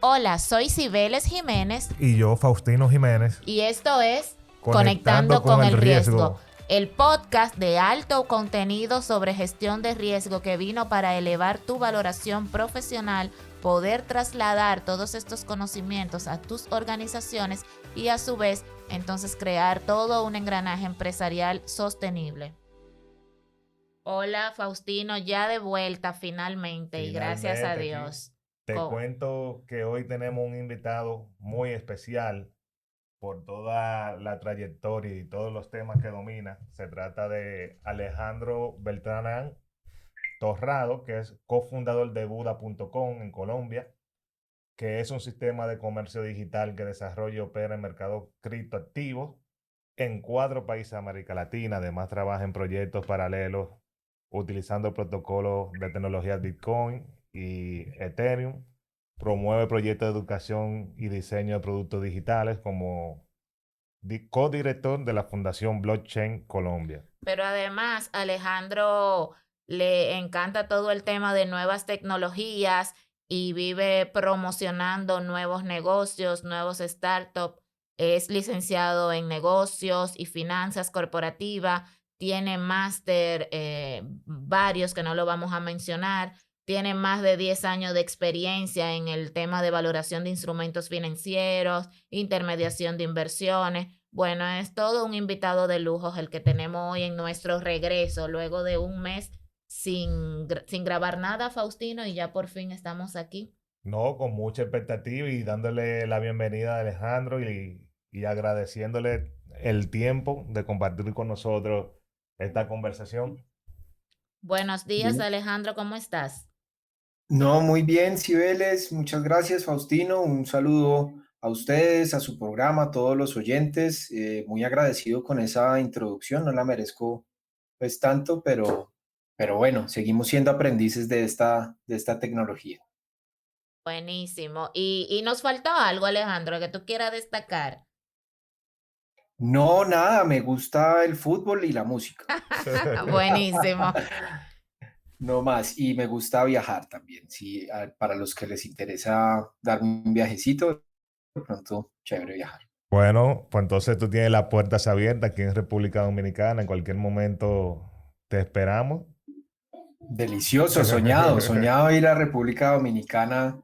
Hola, soy Cibeles Jiménez Y yo, Faustino Jiménez. y esto es Conectando Conectando con con el el Riesgo, Riesgo. el podcast de alto contenido sobre gestión de riesgo que vino para elevar tu valoración profesional, poder trasladar todos estos conocimientos a tus organizaciones y a su vez entonces crear todo un engranaje empresarial sostenible. Hola Faustino, ya de vuelta finalmente y gracias a Finalmente aquí Dios. te cuento que hoy tenemos un invitado muy especial por toda la trayectoria y todos los temas que domina. Se trata de Alejandro Beltrán Torrado, que es cofundador de Buda.com en Colombia, que es un sistema de comercio digital que desarrolla y opera en mercados criptoactivos en 4 países de América Latina. Además, trabaja en proyectos paralelos utilizando protocolos de tecnología Bitcoin y Ethereum. Promueve proyectos de educación y diseño de productos digitales como codirector de la Fundación Blockchain Colombia. Pero además, Alejandro le encanta todo el tema de nuevas tecnologías y vive promocionando nuevos negocios, nuevos startups. Es licenciado en negocios y finanzas corporativas. Tiene máster, varios que no lo vamos a mencionar. Tiene más de 10 años de experiencia en el tema de valoración de instrumentos financieros, intermediación de inversiones. Bueno, es todo un invitado de lujo el que tenemos hoy en nuestro regreso, luego de un mes sin grabar nada, Faustino, y ya por fin estamos aquí. No, con mucha expectativa y dándole la bienvenida a Alejandro y agradeciéndole el tiempo de compartir con nosotros esta conversación. Buenos días, Bien. Alejandro, ¿cómo estás? No, muy bien, Cibeles. Muchas gracias, Faustino. Un saludo a ustedes, a su programa, a todos los oyentes. Muy agradecido con esa introducción. No la merezco pues tanto, pero bueno, seguimos siendo aprendices de esta tecnología. Buenísimo. Y nos faltó algo, Alejandro, que tú quieras destacar. No, nada, me gusta el fútbol y la música. Buenísimo. No más, y me gusta viajar también. Sí, para los que les interesa darme un viajecito, de pronto, chévere viajar. Bueno, pues entonces tú tienes las puertas abiertas aquí en República Dominicana. En cualquier momento te esperamos. Delicioso, soñado ir a República Dominicana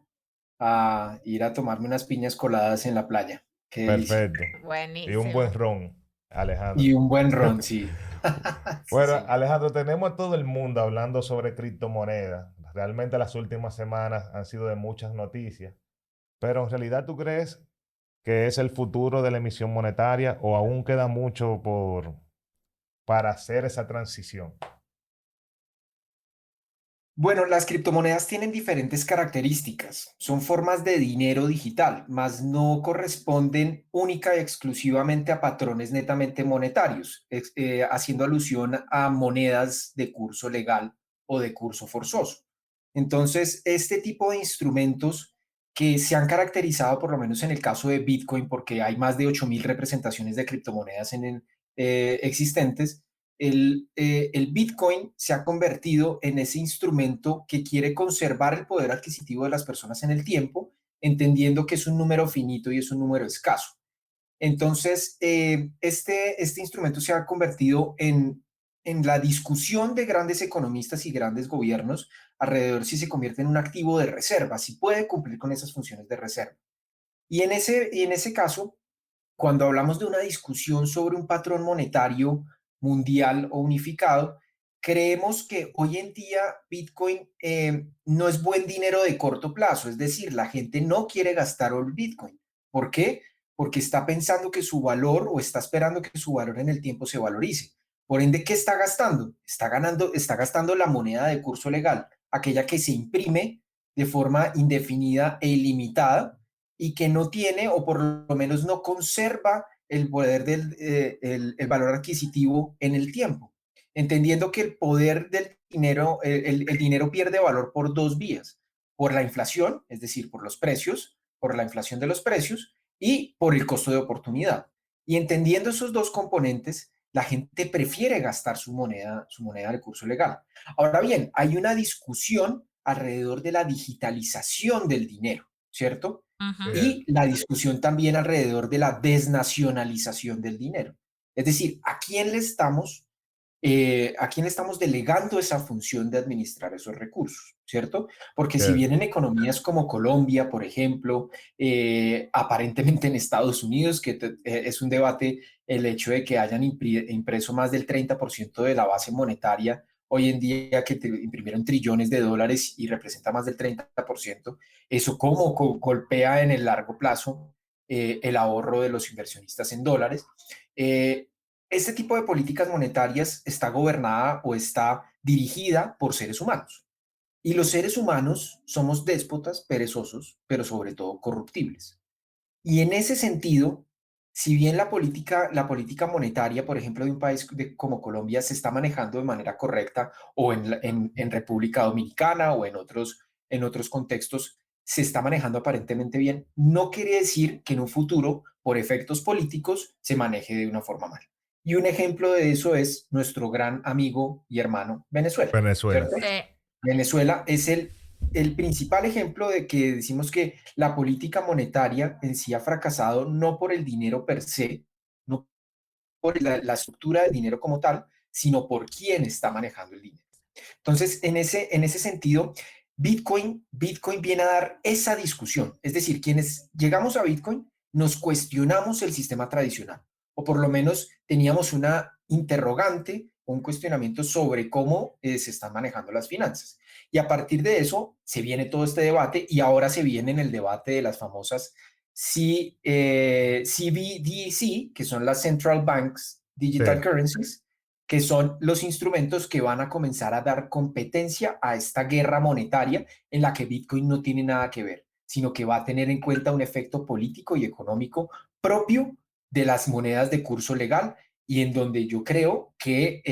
a ir a tomarme unas piñas coladas en la playa. Qué delicia. Perfecto. Y un buen Buenísimo. ron, Y Alejandro. un buen ron, sí. Sí, Bueno, señor. Alejandro, tenemos a todo el mundo hablando sobre criptomonedas. Realmente las últimas semanas han sido de muchas noticias, pero en realidad ¿tú crees que es el futuro de la emisión monetaria o aún queda mucho para hacer esa transición? Bueno, las criptomonedas tienen diferentes características. Son formas de dinero digital, mas no corresponden única y exclusivamente a patrones netamente monetarios, haciendo alusión a monedas de curso legal o de curso forzoso. Entonces, este tipo de instrumentos que se han caracterizado, por lo menos en el caso de Bitcoin, porque hay más de 8.000 representaciones de criptomonedas existentes, el Bitcoin se ha convertido en ese instrumento que quiere conservar el poder adquisitivo de las personas en el tiempo, entendiendo que es un número finito y es un número escaso. Entonces, este instrumento se ha convertido en la discusión de grandes economistas y grandes gobiernos alrededor si se convierte en un activo de reserva, si puede cumplir con esas funciones de reserva. Y en ese caso, cuando hablamos de una discusión sobre un patrón monetario mundial o unificado, creemos que hoy en día Bitcoin no es buen dinero de corto plazo, es decir, la gente no quiere gastar el Bitcoin. ¿Por qué? Porque está pensando que su valor o está esperando que su valor en el tiempo se valorice. Por ende, ¿qué está gastando? Está gastando la moneda de curso legal, aquella que se imprime de forma indefinida e ilimitada y que no tiene o por lo menos no conserva el poder el valor adquisitivo en el tiempo, entendiendo que el poder del dinero, el dinero pierde valor por dos vías, por la inflación, es decir, por los precios, por la inflación de los precios y por el costo de oportunidad. Y entendiendo esos dos componentes, la gente prefiere gastar su moneda de curso legal. Ahora bien, hay una discusión alrededor de la digitalización del dinero, ¿cierto? Ujú. y la discusión también alrededor de la desnacionalización del dinero. Es decir, ¿a quién le estamos delegando esa función de administrar esos recursos? ¿Cierto? Porque si Cierto. bien en economías como Colombia, por ejemplo, aparentemente en Estados Unidos, que es un debate el hecho de que hayan impreso más del 30% de la base monetaria, hoy en día que imprimieron trillones de dólares y representa más del 30%, eso cómo golpea en el largo plazo el ahorro de los inversionistas en dólares. Eh, este tipo de políticas monetarias está gobernada o está dirigida por seres humanos. Y los seres humanos somos déspotas, perezosos, pero sobre todo corruptibles. Y en ese sentido, si bien la política monetaria, por ejemplo, de un país como Colombia se está manejando de manera correcta, o en República Dominicana o en otros contextos, se está manejando aparentemente bien, no quiere decir que en un futuro, por efectos políticos, se maneje de una forma mal. Y un ejemplo de eso es nuestro gran amigo y hermano Venezuela, Venezuela. ¿cierto? Sí, Venezuela es el principal ejemplo de que decimos que la política monetaria en sí ha fracasado no por el dinero per se, no por la estructura del dinero como tal, sino por quién está manejando el dinero. Entonces, en ese sentido, Bitcoin viene a dar esa discusión. Es decir, quienes llegamos a Bitcoin nos cuestionamos el sistema tradicional, o por lo menos teníamos una interrogante o un cuestionamiento sobre cómo se están manejando las finanzas. Y a partir de eso se viene todo este debate y ahora se viene en el debate de las famosas CBDC, que son las Central Banks Digital Sí. Currencies, que son los instrumentos que van a comenzar a dar competencia a esta guerra monetaria en la que Bitcoin no tiene nada que ver, sino que va a tener en cuenta un efecto político y económico propio de las monedas de curso legal y en donde yo creo que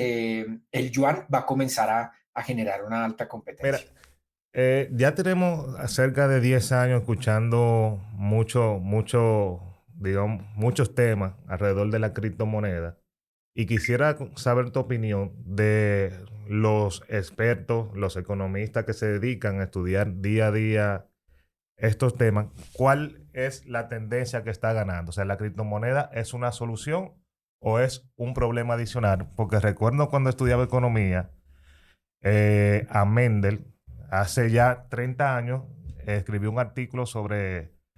el yuan va a comenzar a generar una alta Mira, competencia. ya tenemos cerca de 10 años escuchando digamos, muchos temas alrededor de la criptomoneda. Y quisiera saber tu opinión de los expertos, los economistas que se dedican a estudiar día a día estos temas. ¿Cuál es la tendencia que está ganando? O sea, ¿la criptomoneda es una solución o es un problema adicional? Porque recuerdo cuando estudiaba economía, a Mendel, hace ya 30 años, escribió un artículo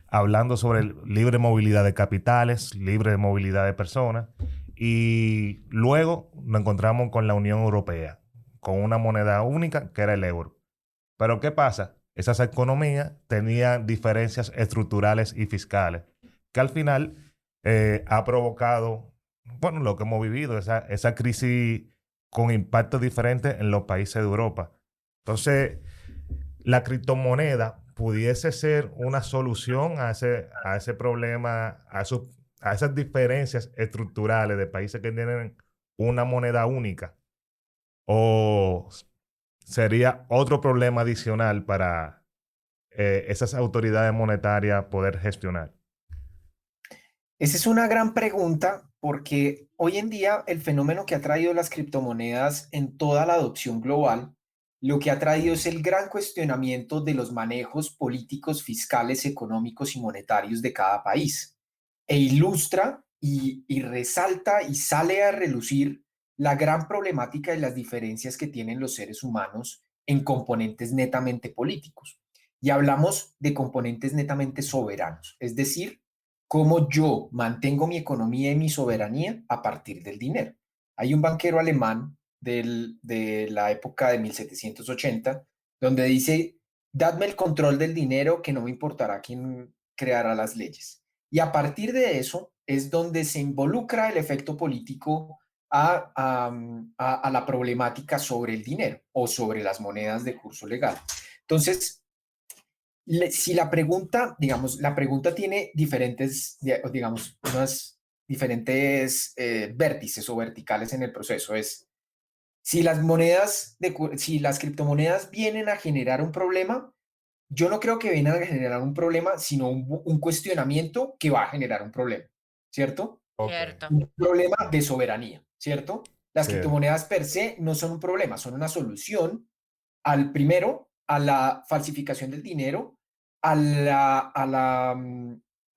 hablando sobre libre movilidad de capitales, libre movilidad de personas, y luego nos encontramos con la Unión Europea, con una moneda única que era el euro. Pero ¿qué pasa? Esas economías tenían diferencias estructurales y fiscales, que al final ha provocado, bueno, lo que hemos vivido, esa crisis con impactos diferentes en los países de Europa. Entonces, la criptomoneda pudiese ser una solución a ese problema, a esas diferencias estructurales de países que tienen una moneda única, o sería otro problema adicional para esas autoridades monetarias poder gestionar. Esa es una gran pregunta porque hoy en día el fenómeno que ha traído las criptomonedas en toda la adopción global, lo que ha traído es el gran cuestionamiento de los manejos políticos, fiscales, económicos y monetarios de cada país. E ilustra y resalta y sale a relucir la gran problemática y las diferencias que tienen los seres humanos en componentes netamente políticos. Y hablamos de componentes netamente soberanos, es decir, cómo yo mantengo mi economía y mi soberanía a partir del dinero. Hay un banquero alemán de la época de 1780 donde dice, dadme el control del dinero que no me importará quién creará las leyes. Y a partir de eso es donde se involucra el efecto político a la problemática sobre el dinero o sobre las monedas de curso legal. Entonces, si la pregunta, digamos, la pregunta tiene diferentes, digamos, unas diferentes vértices o verticales en el proceso. Es si las si las criptomonedas vienen a generar un problema, yo no creo que vengan a generar un problema, sino un cuestionamiento que va a generar un problema, ¿cierto? Ok, cierto. Un problema de soberanía, ¿cierto? Las cierto. criptomonedas per se no son un problema, son una solución al primero, a la falsificación del dinero a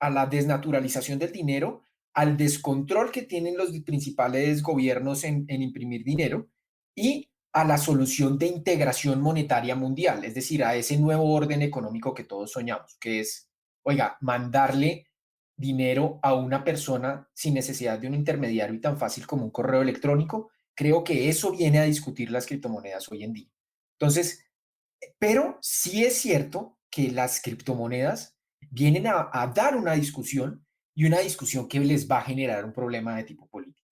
a la desnaturalización del dinero, al descontrol que tienen los principales gobiernos en imprimir dinero y a la solución de integración monetaria mundial, es decir, a ese nuevo orden económico que todos soñamos, que es, oiga, mandarle dinero a una persona sin necesidad de un intermediario y tan fácil como un correo electrónico. Creo que eso viene a discutir las criptomonedas hoy en día. Entonces, pero sí es cierto que las criptomonedas vienen a dar una discusión y una discusión que les va a generar un problema de tipo político,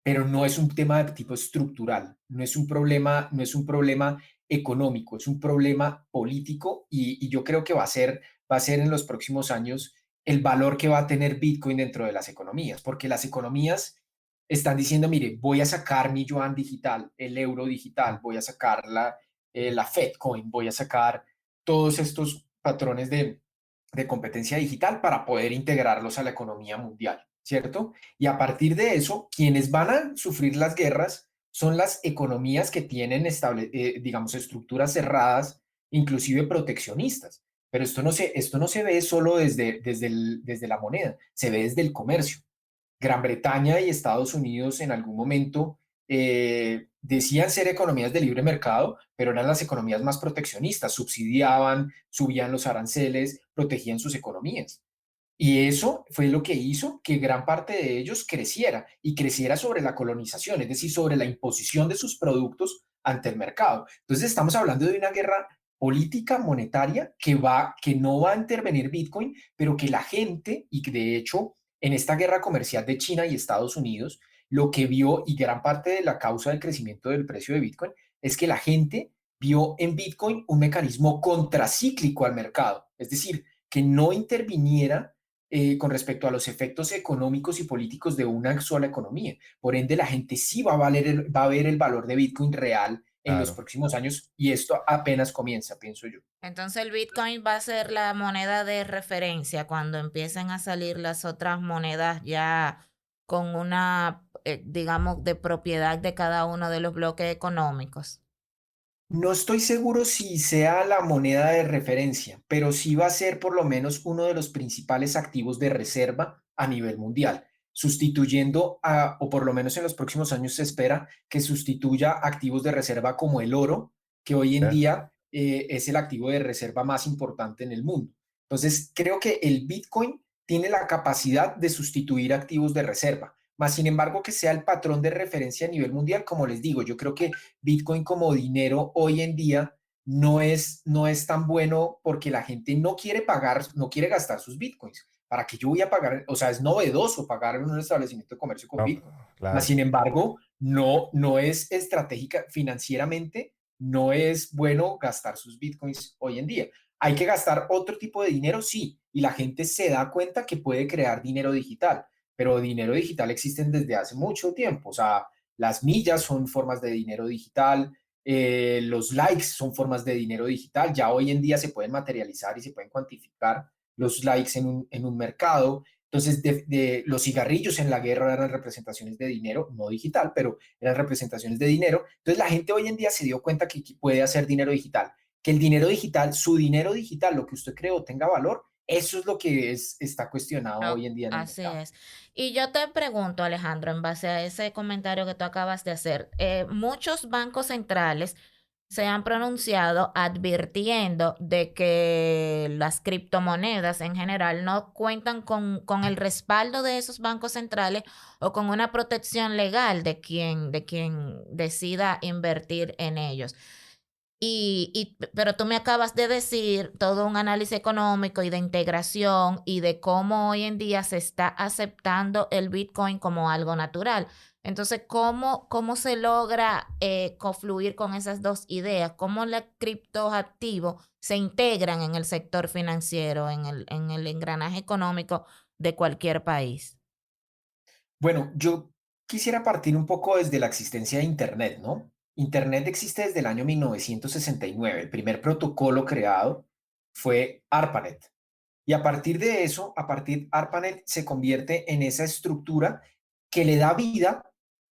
pero no es un tema de tipo estructural, no es un problema económico, es un problema político y yo creo que va a ser en los próximos años el valor que va a tener Bitcoin dentro de las economías, porque las economías están diciendo, mire, voy a sacar mi yuan digital, el euro digital, voy a sacar la Fedcoin, voy a sacar todos estos patrones de competencia digital para poder integrarlos a la economía mundial, ¿cierto? Y a partir de eso, quienes van a sufrir las guerras son las economías que tienen, digamos, estructuras cerradas, inclusive proteccionistas. Pero esto no se ve solo desde la moneda, se ve desde el comercio. Gran Bretaña y Estados Unidos en algún momento decían ser economías de libre mercado, pero eran las economías más proteccionistas, subsidiaban, subían los aranceles, protegían sus economías. Y eso fue lo que hizo que gran parte de ellos creciera y creciera sobre la colonización, es decir, sobre la imposición de sus productos ante el mercado. Entonces estamos hablando de una guerra política monetaria que no va a intervenir Bitcoin, pero que la gente, y que de hecho en esta guerra comercial de China y Estados Unidos, lo que vio y gran parte de la causa del crecimiento del precio de Bitcoin es que la gente vio en Bitcoin un mecanismo contracíclico al mercado, es decir, que no interviniera con respecto a los efectos económicos y políticos de una sola economía. Por ende, la gente sí va a ver el valor de Bitcoin real en los Claro. próximos años y esto apenas comienza, pienso yo. Entonces el Bitcoin va a ser la moneda de referencia cuando empiecen a salir las otras monedas ya con una, digamos, de propiedad de cada uno de los bloques económicos. No estoy seguro si sea la moneda de referencia, pero sí va a ser por lo menos uno de los principales activos de reserva a nivel mundial, sustituyendo o por lo menos en los próximos años se espera que sustituya activos de reserva como el oro, que hoy en ¿Eh? día es el activo de reserva más importante en el mundo. Entonces, creo que el Bitcoin tiene la capacidad de sustituir activos de reserva. Más sin embargo, que sea el patrón de referencia a nivel mundial, como les digo, yo creo que Bitcoin como dinero hoy en día no es tan bueno porque la gente no quiere pagar, no quiere gastar sus Bitcoins. ¿Para qué yo voy a pagar? O sea, es novedoso pagar en un establecimiento de comercio con No, Bitcoin. Mas, claro. sin embargo, no es estratégica financieramente, no es bueno gastar sus Bitcoins hoy en día. Hay que gastar otro tipo de dinero, sí, y la gente se da cuenta que puede crear dinero digital, pero dinero digital existen desde hace mucho tiempo. O sea, las millas son formas de dinero digital, los likes son formas de dinero digital. Ya hoy en día se pueden materializar y se pueden cuantificar los likes en un mercado. Entonces, los cigarrillos en la guerra eran representaciones de dinero, no digital, pero eran representaciones de dinero. Entonces, la gente hoy en día se dio cuenta que puede hacer dinero digital, que el dinero digital, su dinero digital, lo que usted creó, tenga valor. Eso es lo que está cuestionado No, hoy en día en el así mercado. es. Y yo te pregunto, Alejandro, en base a ese comentario que tú acabas de hacer, muchos bancos centrales se han pronunciado advirtiendo de que las criptomonedas en general no cuentan con el respaldo de esos bancos centrales o con una protección legal de quien decida invertir en ellos. Pero tú me acabas de decir todo un análisis económico y de integración y de cómo hoy en día se está aceptando el Bitcoin como algo natural. Entonces, ¿cómo se logra confluir con esas dos ideas? ¿Cómo los criptoactivos se integran en el sector financiero, en el engranaje económico de cualquier país? Bueno, yo quisiera partir un poco desde la existencia de Internet, ¿no? Internet existe desde el año 1969. El primer protocolo creado fue ARPANET. Y a partir de eso, ARPANET se convierte en esa estructura que le da vida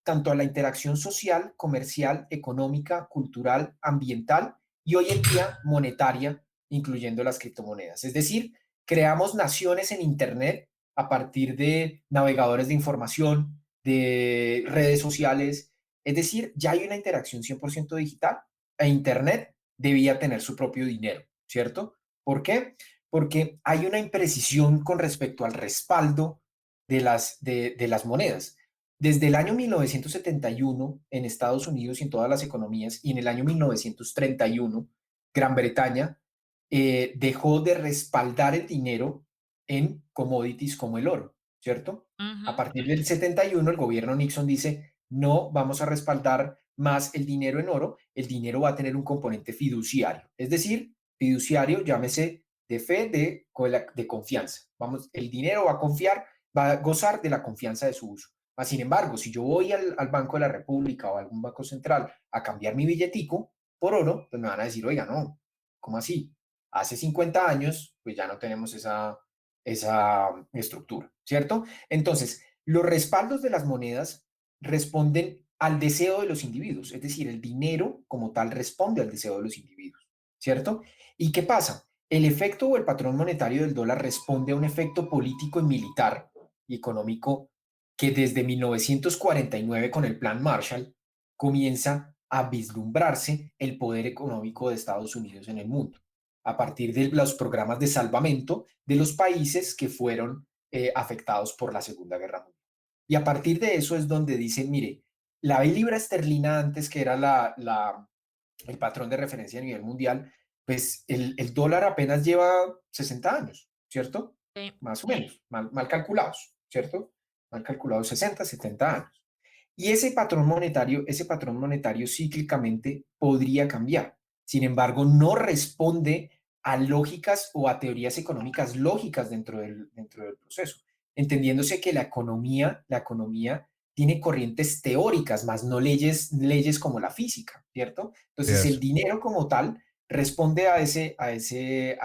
tanto a la interacción social, comercial, económica, cultural, ambiental y hoy en día monetaria incluyendo las criptomonedas. Es decir, creamos naciones en Internet a partir de navegadores de información, de redes sociales. Es decir, ya hay una interacción 100% digital e Internet debía tener su propio dinero, ¿cierto? ¿Por qué? Porque hay una imprecisión con respecto al respaldo de las monedas. Desde el año 1971 en Estados Unidos y en todas las economías, y en el año 1931, Gran Bretaña dejó de respaldar el dinero en commodities como el oro, ¿cierto? A Ujú. partir del 71, el gobierno Nixon dice, no vamos a respaldar más el dinero en oro, el dinero va a tener un componente fiduciario. Es decir, fiduciario, llámese de fe, de confianza. Vamos, el dinero va a gozar de la confianza de su uso. Sin embargo, si yo voy al Banco de la República o a algún banco central a cambiar mi billetico por oro, pues me van a decir, oiga, no, ¿cómo así? Hace 50 años, pues ya no tenemos esa estructura, ¿cierto? Entonces, los respaldos de las monedas responden al deseo de los individuos, es decir, el dinero como tal responde al deseo de los individuos, ¿cierto? ¿Y qué pasa? El efecto o el patrón monetario del dólar responde a un efecto político y militar y económico que desde 1949 con el Plan Marshall comienza a vislumbrarse el poder económico de Estados Unidos en el mundo, a partir de los programas de salvamento de los países que fueron afectados por la Segunda Guerra Mundial. Y a partir de eso es donde dicen, mire, la libra esterlina antes que era el patrón de referencia a nivel mundial, pues el dólar apenas lleva 60 años, ¿cierto? Sí. Más o menos, mal calculados, ¿cierto? Mal calculados 60, 70 años. Y ese patrón monetario cíclicamente podría cambiar. Sin embargo, no responde a lógicas o a teorías económicas lógicas dentro del proceso, entendiéndose que la economía tiene corrientes teóricas, más no leyes como la física, ¿cierto? Entonces, el Yes. dinero como tal responde a ese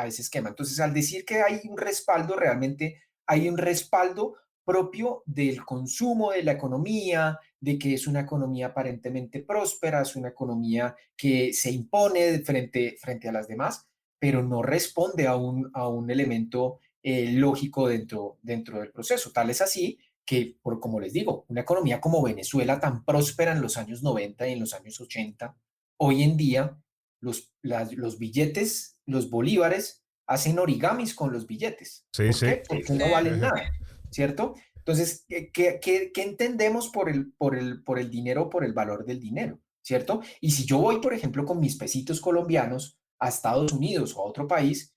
esquema. Entonces, al decir que hay un respaldo, realmente hay un respaldo propio del consumo de la economía, de que es una economía aparentemente próspera, es una economía que se impone frente a las demás, pero no responde a un elemento lógico dentro del proceso. Tal es así que, como les digo, una economía como Venezuela, tan próspera en los años 90 y en los años 80, hoy en día los billetes, los bolívares, hacen origamis con los billetes. Sí, ¿Por sí. qué? Porque no valen nada, ¿cierto? Entonces, ¿qué entendemos por el dinero, por el valor del dinero, ¿cierto? Y si yo voy, por ejemplo, con mis pesitos colombianos a Estados Unidos o a otro país,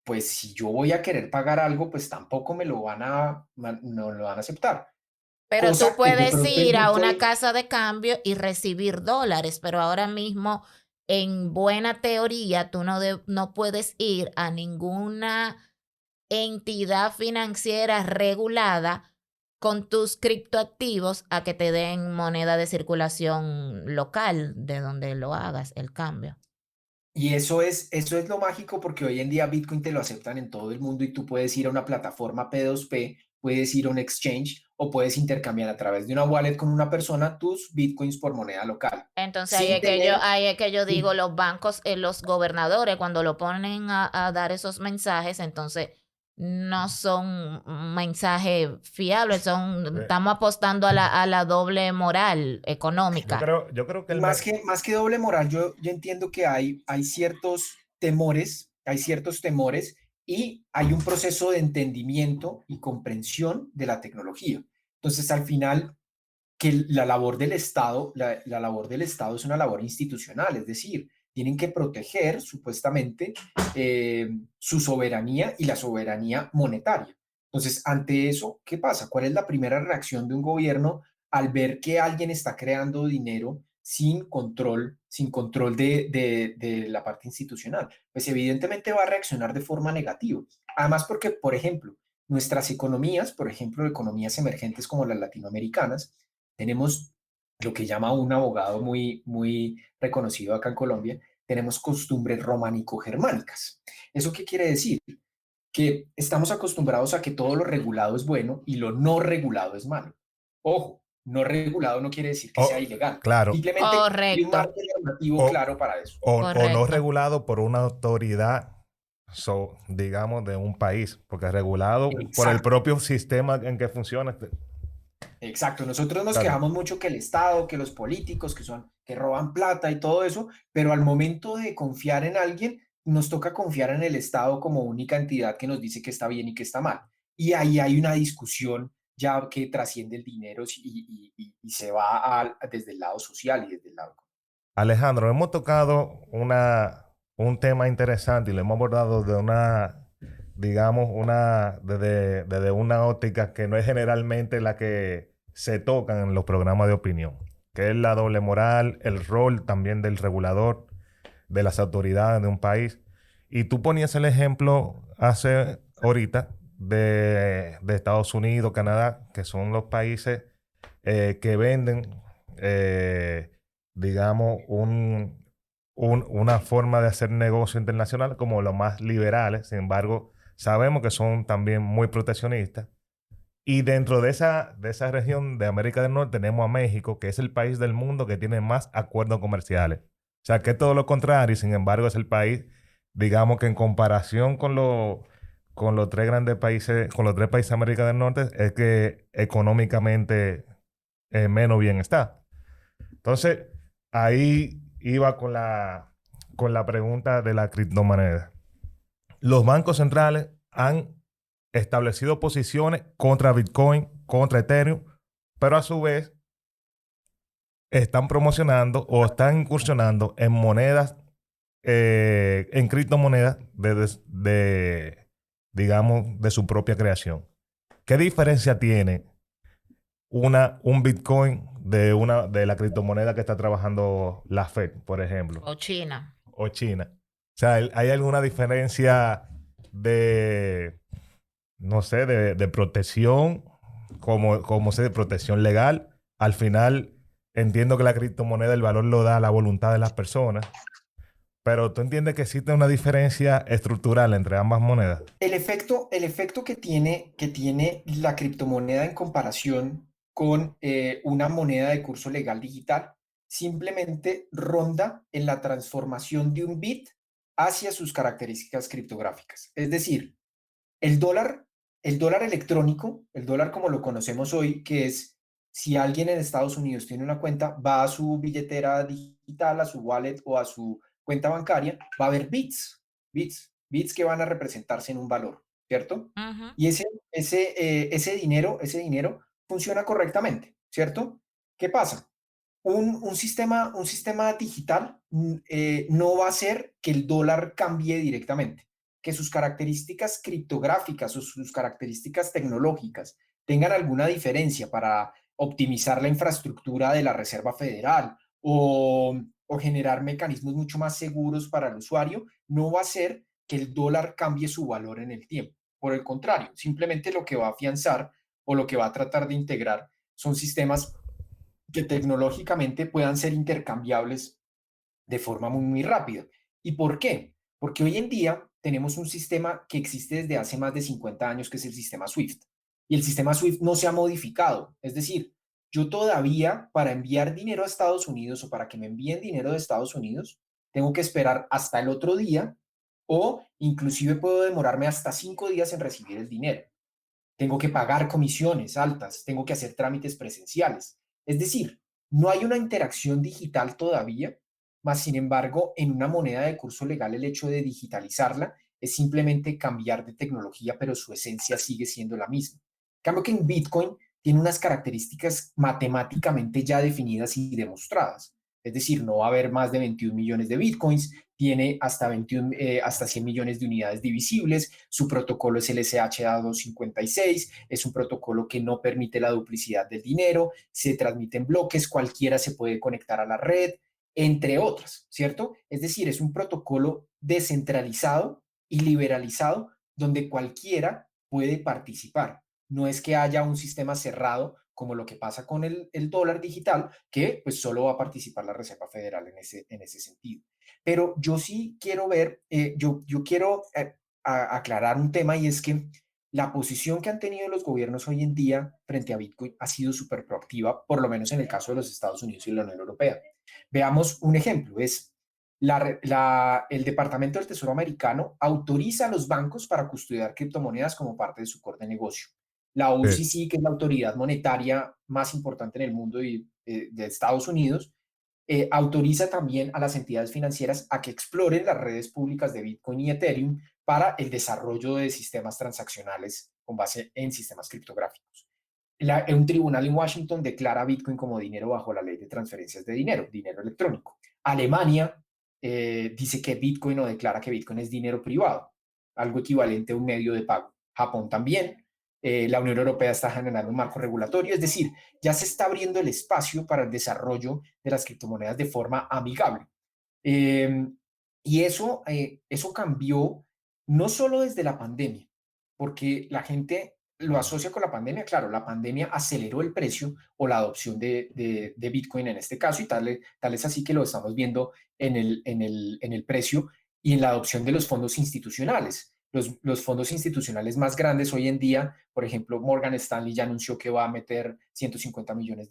pues si yo voy a querer pagar algo, pues tampoco no lo van a aceptar. Pero tú Cosa que de puedes pronto ir a una estoy. casa de cambio y recibir dólares, pero ahora mismo, en buena teoría, tú no puedes ir a ninguna entidad financiera regulada con tus criptoactivos a que te den moneda de circulación local de donde lo hagas el cambio. Y eso es lo mágico porque hoy en día Bitcoin te lo aceptan en todo el mundo y tú puedes ir a una plataforma P2P, puedes ir a un exchange o puedes intercambiar a través de una wallet con una persona tus Bitcoins por moneda local, Entonces sin tener. ahí es que yo digo, sin- los bancos, los gobernadores, cuando lo ponen a dar esos mensajes, entonces no son mensajes fiables, Eh, estamos apostando a la doble moral económica. yo creo que Y más que doble moral, yo entiendo que hay ciertos temores y hay un proceso de entendimiento y comprensión de la tecnología. Entonces, al final, que la labor del Estado, la labor del Estado es una labor institucional, es decir, tienen que proteger supuestamente su soberanía y la soberanía monetaria. Entonces, ante eso, ¿qué pasa? ¿Cuál es la primera reacción de un gobierno al ver que alguien está creando dinero sin control de la parte institucional? Pues evidentemente va a reaccionar de forma negativa. Además, porque, por ejemplo, nuestras economías, por ejemplo, economías emergentes como las latinoamericanas, tenemos lo que llama un abogado muy reconocido acá en Colombia, tenemos costumbres románico-germánicas. ¿Eso qué quiere decir? Que estamos acostumbrados a que todo lo regulado es bueno y lo no regulado es malo. Ojo, No regulado no quiere decir que sea O, ilegal. claro, Simplemente hay un Correcto, marco normativo o, claro para eso. o no correcto. regulado por una autoridad, digamos, de un país, porque regulado por el Exacto. propio sistema en que funciona. Exacto, nosotros nos Claro. quejamos mucho que el Estado, que los políticos, que roban plata y todo eso, pero al momento de confiar en alguien, nos toca confiar en el Estado como única entidad que nos dice que está bien y que está mal. Y ahí hay una discusión ya que trasciende el dinero y se va desde el lado social y desde el lado. Alejandro, hemos tocado un tema interesante y lo hemos abordado de digamos, desde una óptica que no es generalmente la que se tocan en los programas de opinión, que es la doble moral, el rol también del regulador, de las autoridades de un país. Y tú ponías el ejemplo hace ahorita de Estados Unidos, Canadá, que son los países que venden, eh, digamos, una forma de hacer negocio internacional como los más liberales. Sin embargo, sabemos que son también muy proteccionistas. Y dentro de esa región de América del Norte tenemos a México, que es el país del mundo que tiene más acuerdos comerciales. O sea, que es todo lo contrario, y sin embargo es el país, digamos que en comparación con los tres grandes países, con los tres países de América del Norte, es que económicamente menos bien está. Entonces, ahí iba con la pregunta de la criptomoneda. Los bancos centrales han establecido posiciones contra Bitcoin, contra Ethereum, pero a su vez están promocionando o están incursionando en monedas, en criptomonedas digamos, de su propia creación. ¿Qué diferencia tiene un Bitcoin de la criptomoneda que está trabajando la Fed, por ejemplo, O China. o China? O sea, ¿hay alguna diferencia de, no sé, de protección, como sé, de protección legal? Al final, entiendo que la criptomoneda, el valor lo da la voluntad de las personas, pero tú entiendes que existe una diferencia estructural entre ambas monedas. El efecto que tiene la criptomoneda en comparación con una moneda de curso legal digital simplemente ronda en la transformación de un bit hacia sus características criptográficas. Es decir, el dólar, el dólar electrónico, el dólar como lo conocemos hoy, que es si alguien en Estados Unidos tiene una cuenta, va a su billetera digital, a su wallet o a su cuenta bancaria, va a haber bits que van a representarse en un valor, ¿cierto? Ujú. Y ese dinero funciona correctamente, ¿cierto? ¿Qué pasa? Un sistema digital no va a hacer que el dólar cambie directamente, que sus características criptográficas o sus características tecnológicas tengan alguna diferencia para optimizar la infraestructura de la Reserva Federal o generar mecanismos mucho más seguros para el usuario, no va a hacer que el dólar cambie su valor en el tiempo. Por el contrario, simplemente lo que va a afianzar o lo que va a tratar de integrar son sistemas que tecnológicamente puedan ser intercambiables de forma muy, muy rápida. ¿Y por qué? Porque hoy en día tenemos un sistema que existe desde hace más de 50 años, que es el sistema SWIFT. Y el sistema SWIFT no se ha modificado. Es decir, yo todavía para enviar dinero a Estados Unidos o para que me envíen dinero de Estados Unidos, tengo que esperar hasta el otro día o inclusive puedo demorarme hasta 5 días en recibir el dinero. Tengo que pagar comisiones altas, tengo que hacer trámites presenciales. Es decir, no hay una interacción digital todavía, más sin embargo, en una moneda de curso legal el hecho de digitalizarla es simplemente cambiar de tecnología, pero su esencia sigue siendo la misma. En cambio que en Bitcoin tiene unas características matemáticamente ya definidas y demostradas. Es decir, no va a haber más de 21 millones de Bitcoins, tiene hasta 100 millones de unidades divisibles, su protocolo es el SHA-256, es un protocolo que no permite la duplicidad del dinero, se transmite en bloques, cualquiera se puede conectar a la red, entre otras, ¿cierto? Es decir, es un protocolo descentralizado y liberalizado donde cualquiera puede participar. No es que haya un sistema cerrado como lo que pasa con el dólar digital, que pues solo va a participar la Reserva Federal en ese sentido. Pero yo sí quiero ver, yo quiero aclarar un tema y es que la posición que han tenido los gobiernos hoy en día frente a Bitcoin ha sido súper proactiva, por lo menos en el caso de los Estados Unidos y la Unión Europea. Veamos un ejemplo, es el Departamento del Tesoro americano autoriza a los bancos para custodiar criptomonedas como parte de su core de negocio. La Sí. OCC, que es la autoridad monetaria más importante en el mundo de Estados Unidos, autoriza también a las entidades financieras a que exploren las redes públicas de Bitcoin y Ethereum para el desarrollo de sistemas transaccionales con base en sistemas criptográficos. Un tribunal en Washington declara Bitcoin como dinero bajo la ley de transferencias de dinero, dinero electrónico. Alemania dice que Bitcoin o declara que Bitcoin es dinero privado, algo equivalente a un medio de pago. Japón también. La Unión Europea está generando un marco regulatorio, es decir, ya se está abriendo el espacio para el desarrollo de las criptomonedas de forma amigable. Eh, y eso cambió no solo desde la pandemia, porque la gente lo asocia con la pandemia. Claro, la pandemia aceleró el precio o la adopción de Bitcoin en este caso, y tal es así que lo estamos viendo en el precio y en la adopción de los fondos institucionales. Los fondos institucionales más grandes hoy en día, por ejemplo, Morgan Stanley ya anunció que va a meter $150 millones.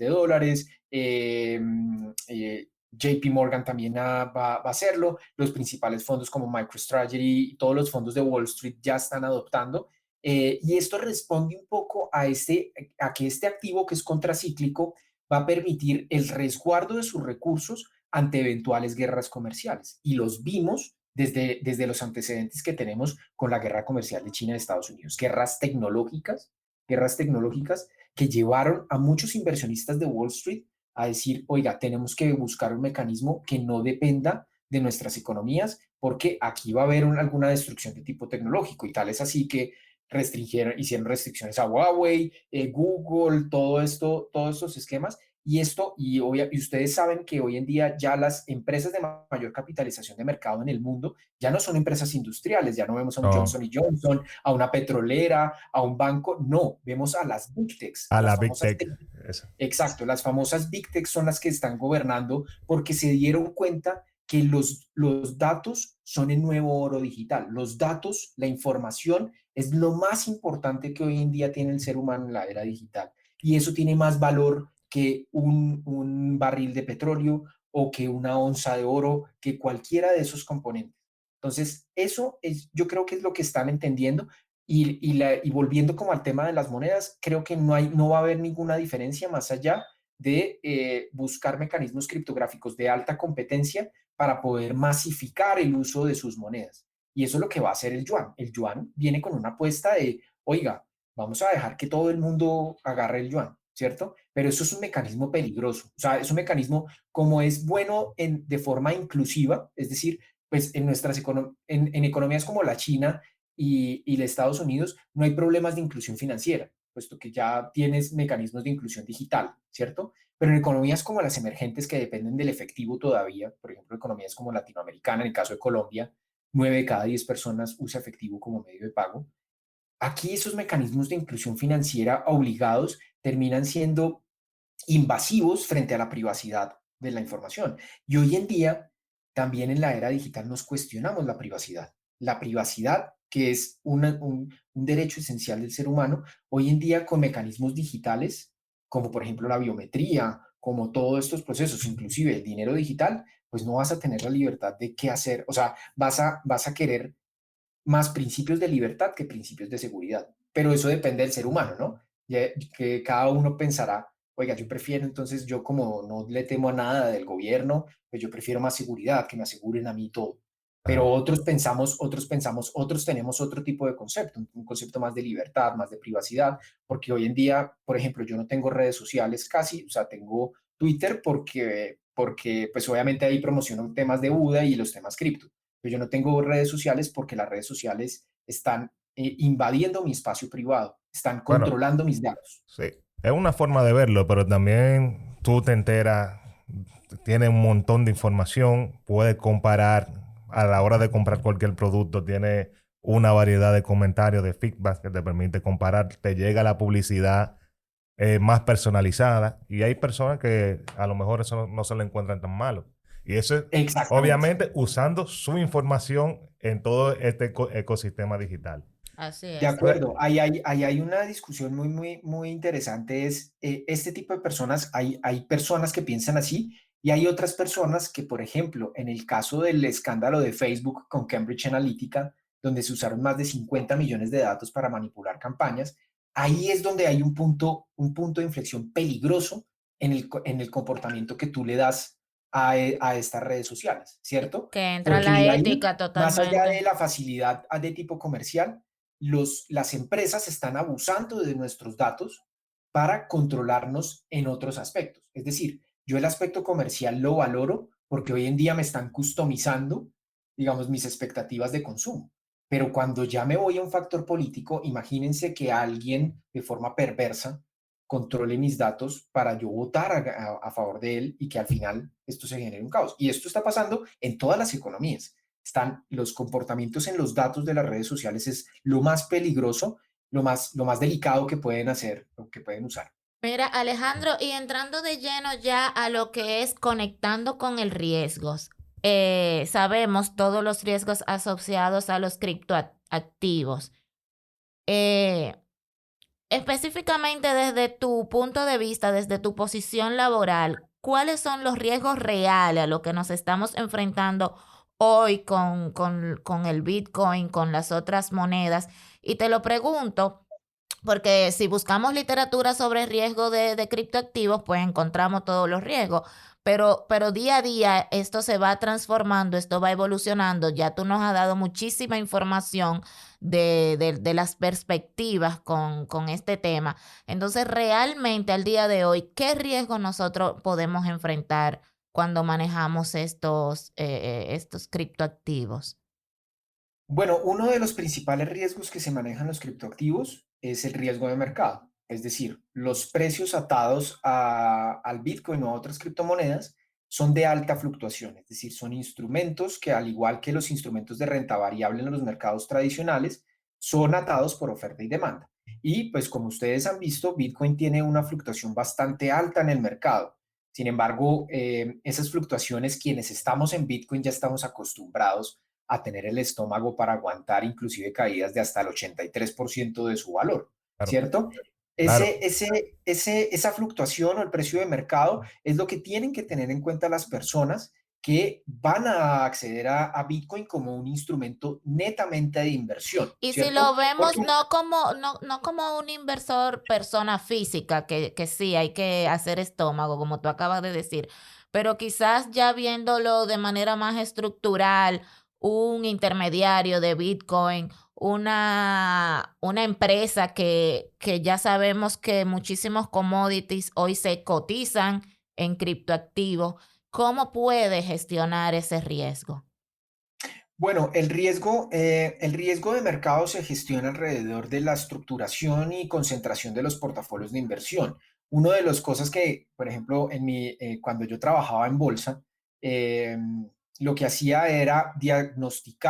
JP Morgan también va a hacerlo. Los principales fondos como MicroStrategy y todos los fondos de Wall Street ya están adoptando. Y esto responde un poco a que este activo que es contracíclico va a permitir el resguardo de sus recursos ante eventuales guerras comerciales. Y los vimos desde los antecedentes que tenemos con la guerra comercial de China y Estados Unidos. Guerras tecnológicas que llevaron a muchos inversionistas de Wall Street a decir, oiga, tenemos que buscar un mecanismo que no dependa de nuestras economías, porque aquí va a haber alguna destrucción de tipo tecnológico. Y tal es así que hicieron restricciones a Huawei, Google, todos estos esquemas. Y ustedes saben que hoy en día ya las empresas de mayor capitalización de mercado en el mundo ya no son empresas industriales, ya no vemos a un No, Johnson Johnson, a una petrolera, a un banco, no, vemos a las Big Techs, a a las la Big famosas Tech. tech. Eso. Exacto, las famosas Big Tech son las que están gobernando porque se dieron cuenta que los datos son el nuevo oro digital. Los datos, la información, es lo más importante que hoy en día tiene el ser humano en la era digital. Y eso tiene más valor que un barril de petróleo o que una onza de oro, que cualquiera de esos componentes. Entonces, yo creo que es lo que están entendiendo. Y volviendo como al tema de las monedas, creo que no va a haber ninguna diferencia más allá de buscar mecanismos criptográficos de alta competencia para poder masificar el uso de sus monedas. Y eso es lo que va a hacer el yuan. El yuan viene con una apuesta de, oiga, vamos a dejar que todo el mundo agarre el yuan, ¿cierto? Pero eso es un mecanismo peligroso. O sea, es un mecanismo como es bueno de forma inclusiva, es decir, pues en economías como la China y los Estados Unidos no hay problemas de inclusión financiera, puesto que ya tienes mecanismos de inclusión digital, ¿cierto? Pero en economías como las emergentes que dependen del efectivo todavía, por ejemplo, economías como latinoamericana, en el caso de Colombia, 9 de cada 10 personas usa efectivo como medio de pago. Aquí esos mecanismos de inclusión financiera obligados terminan siendo invasivos frente a la privacidad de la información. Y hoy en día, también en la era digital, nos cuestionamos la privacidad. La privacidad, que es un derecho esencial del ser humano, hoy en día con mecanismos digitales, como por ejemplo la biometría, como todos estos procesos, inclusive el dinero digital, pues no vas a tener la libertad de qué hacer. O sea, vas a querer más principios de libertad que principios de seguridad. Pero eso depende del ser humano, ¿no? Que cada uno pensará, oiga, yo prefiero entonces, yo como no le temo a nada del gobierno, pues yo prefiero más seguridad, que me aseguren a mí todo. Pero Ajá. otros tenemos otro tipo de concepto, un concepto más de libertad, más de privacidad, porque hoy en día, por ejemplo, yo no tengo redes sociales casi, o sea, tengo Twitter porque pues obviamente ahí promociono temas de Buda y los temas cripto. Pero yo no tengo redes sociales porque las redes sociales están invadiendo mi espacio privado, están Bueno, controlando mis datos. sí. Es una forma de verlo, pero también tú te enteras, tiene un montón de información, puedes comparar a la hora de comprar cualquier producto, tiene una variedad de comentarios, de feedback que te permite comparar, te llega la publicidad más personalizada y hay personas que a lo mejor eso no se lo encuentran tan malo. Y eso es Exactamente. obviamente usando su información en todo este ecosistema digital. Así De es. acuerdo, ahí hay una discusión muy interesante, es este tipo de personas, hay personas que piensan así y hay otras personas que, por ejemplo, en el caso del escándalo de Facebook con Cambridge Analytica, donde se usaron más de 50 millones de datos para manipular campañas, ahí es donde hay un punto de inflexión peligroso en el comportamiento que tú le das a estas redes sociales, ¿cierto? Que entra Porque la ahí, ética más allá de totalmente. la facilidad de tipo comercial, las empresas están abusando de nuestros datos para controlarnos en otros aspectos. Es decir, yo el aspecto comercial lo valoro porque hoy en día me están customizando, digamos, mis expectativas de consumo. Pero cuando ya me voy a un factor político, imagínense que alguien de forma perversa controle mis datos para yo votar a favor de él y que al final esto se genere un caos. Y esto está pasando en todas las economías. Están los comportamientos en los datos de las redes sociales es lo más peligroso, lo más delicado que pueden hacer o que pueden usar. Mira, Alejandro, y entrando de lleno ya a lo que es conectando con el riesgos, sabemos todos los riesgos asociados a los criptoactivos. Eh, Específicamente desde tu punto de vista, desde tu posición laboral, ¿cuáles son los riesgos reales a los que nos estamos enfrentando hoy con el Bitcoin, con las otras monedas? Y te lo pregunto porque si buscamos literatura sobre riesgo de criptoactivos, pues encontramos todos los riesgos. Pero día a día esto se va transformando, esto va evolucionando. Ya tú nos has dado muchísima información de las perspectivas con este tema. Entonces, realmente al día de hoy, ¿qué riesgo nosotros podemos enfrentar cuando manejamos estos criptoactivos? Bueno, uno de los principales riesgos que se manejan los criptoactivos es el riesgo de mercado, es decir, los precios atados al Bitcoin o a otras criptomonedas son de alta fluctuación, es decir, son instrumentos que al igual que los instrumentos de renta variable en los mercados tradicionales, son atados por oferta y demanda. Y pues como ustedes han visto, Bitcoin tiene una fluctuación bastante alta en el mercado. Sin embargo, esas fluctuaciones, quienes estamos en Bitcoin ya estamos acostumbrados a tener el estómago para aguantar inclusive caídas de hasta el 83% de su valor, Claro, ¿cierto? claro. Esa fluctuación o el precio de mercado es lo que tienen que tener en cuenta las personas que van a acceder a Bitcoin como un instrumento netamente de inversión, Y si ¿cierto? lo vemos Porque no como un inversor persona física, que sí hay que hacer estómago, como tú acabas de decir, pero quizás ya viéndolo de manera más estructural, un intermediario de Bitcoin, una empresa que ya sabemos que muchísimos commodities hoy se cotizan en criptoactivos, ¿cómo puede gestionar ese riesgo? bueno, el riesgo de mercado se gestiona alrededor de la estructuración y concentración de los portafolios de inversión. Una de las cosas que, por ejemplo, cuando yo trabajaba en bolsa, eh, lo que hacía era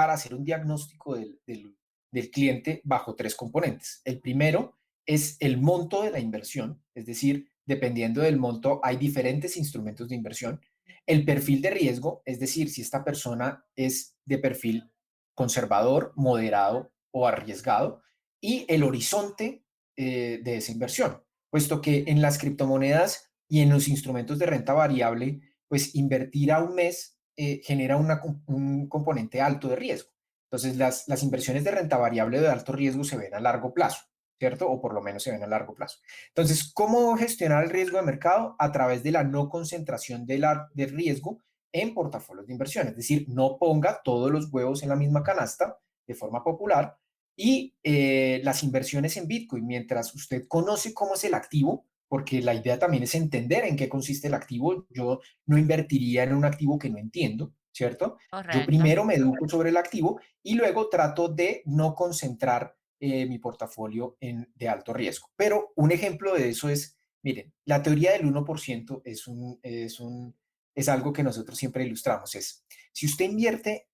hacer un diagnóstico del cliente bajo tres componentes. El primero es el monto de la inversión, es decir, dependiendo del monto, hay diferentes instrumentos de inversión. El perfil de riesgo, es decir, si esta persona es de perfil conservador, moderado o arriesgado, y el horizonte de esa inversión, puesto que en las criptomonedas y en los instrumentos de renta variable, pues invertir a un mes genera un componente alto de riesgo. Entonces, las inversiones de renta variable de alto riesgo se ven a largo plazo, ¿cierto? O por lo menos se ven a largo plazo. Entonces, ¿cómo gestionar el riesgo de mercado? A través de la no concentración del riesgo en portafolios de inversión. Es decir, no ponga todos los huevos en la misma canasta de forma popular y las inversiones en Bitcoin, mientras usted conoce cómo es el activo, porque la idea también es entender en qué consiste el activo. Yo no invertiría en un activo que no entiendo, ¿cierto? Yo Correcto. primero me educo sobre el activo y luego trato de no concentrar mi portafolio de alto riesgo. Pero un ejemplo de eso es, miren, la teoría del 1% es algo que nosotros siempre ilustramos. Si usted invierte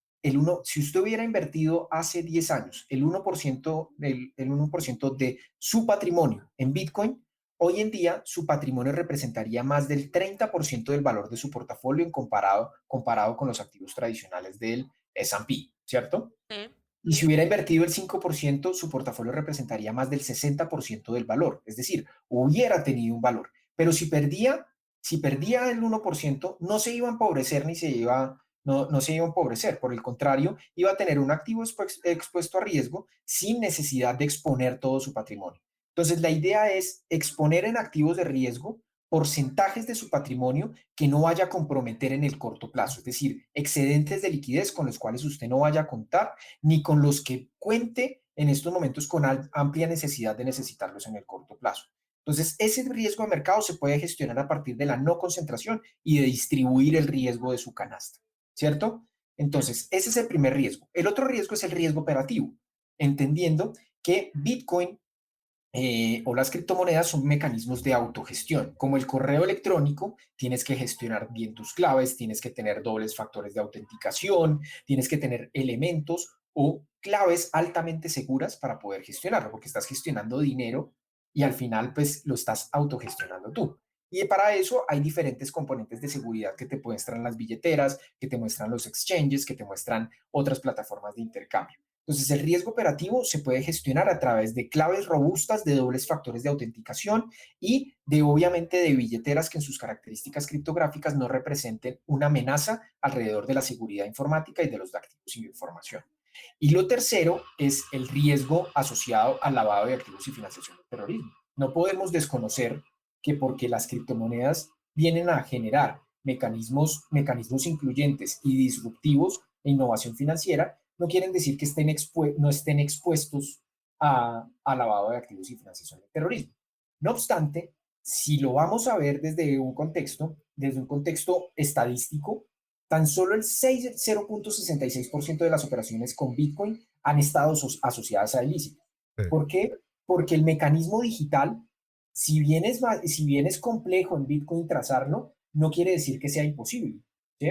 si usted hubiera invertido hace 10 años el 1% de su patrimonio en Bitcoin, hoy en día su patrimonio representaría más del 30% del valor de su portafolio comparado con los activos tradicionales del S&P, ¿cierto? Sí. Y si hubiera invertido el 5%, su portafolio representaría más del 60% del valor. Es decir, hubiera tenido un valor. Pero si perdía el 1%, no se iba a empobrecer ni no se iba a empobrecer. Por el contrario, iba a tener un activo expuesto a riesgo sin necesidad de exponer todo su patrimonio. Entonces, la idea es exponer en activos de riesgo porcentajes de su patrimonio que no vaya a comprometer en el corto plazo, es decir, excedentes de liquidez con los cuales usted no vaya a contar, ni con los que cuente en estos momentos con amplia necesidad de necesitarlos en el corto plazo. Entonces, ese riesgo de mercado se puede gestionar a partir de la no concentración y de distribuir el riesgo de su canasta, ¿cierto? Entonces, ese es el primer riesgo. El otro riesgo es el riesgo operativo, entendiendo que Bitcoin o las criptomonedas son mecanismos de autogestión. Como el correo electrónico, tienes que gestionar bien tus claves, tienes que tener dobles factores de autenticación, tienes que tener elementos o claves altamente seguras para poder gestionarlo, porque estás gestionando dinero y al final pues lo estás autogestionando tú. Y para eso hay diferentes componentes de seguridad que te muestran las billeteras, que te muestran los exchanges, que te muestran otras plataformas de intercambio. Entonces, el riesgo operativo se puede gestionar a través de claves robustas de dobles factores de autenticación y obviamente, de billeteras que en sus características criptográficas no representen una amenaza alrededor de la seguridad informática y de los activos y información. Y lo tercero es el riesgo asociado al lavado de activos y financiación del terrorismo. No podemos desconocer que porque las criptomonedas vienen a generar mecanismos incluyentes y disruptivos e innovación financiera, no quieren decir que no estén expuestos a lavado de activos y financiación del terrorismo. No obstante, si lo vamos a ver desde un contexto estadístico, tan solo el 0.66% de las operaciones con Bitcoin han estado asociadas a ilícitos. Sí. ¿Por qué? Porque el mecanismo digital, si bien es complejo en Bitcoin trazarlo, no quiere decir que sea imposible, ¿sí?